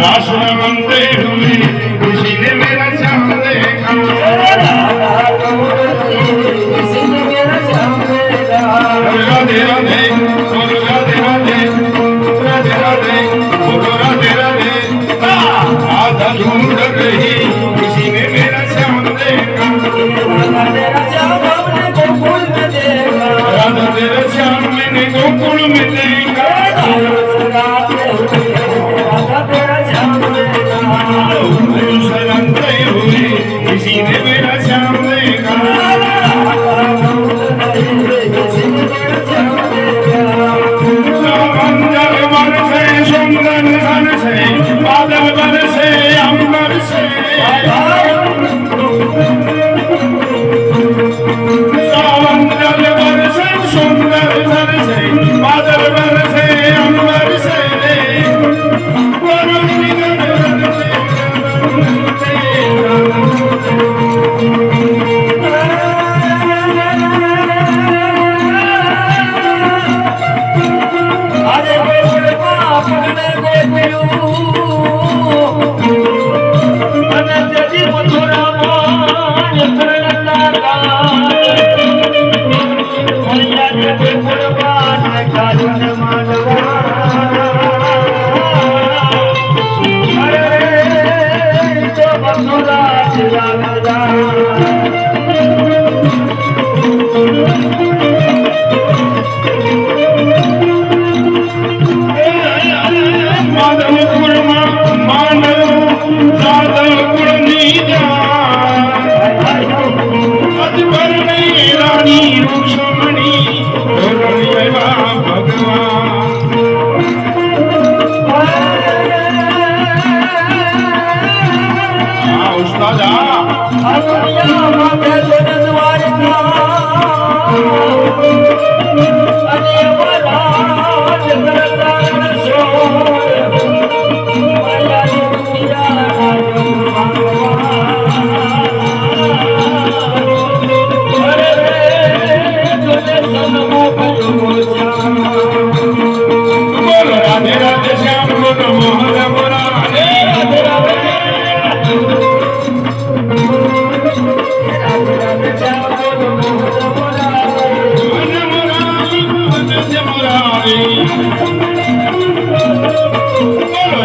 रासना बनते हुए किसी ने मेरा श्याम देखा राधे राधे बोलो राधे राधे राधे राधे बोलो राधे राधे राधा ढूंढ रही किसी ने मेरा श्याम देखा राधा तेरा श्याम मैंने गोकुल में देखा किसी ने मेरा श्याम देखा मंजर बरसे सुंदर धन से बादल बरसे अंबर से मंजर बरसे सुंदर धन से बादल बरसे अंबर से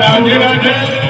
राधे राधे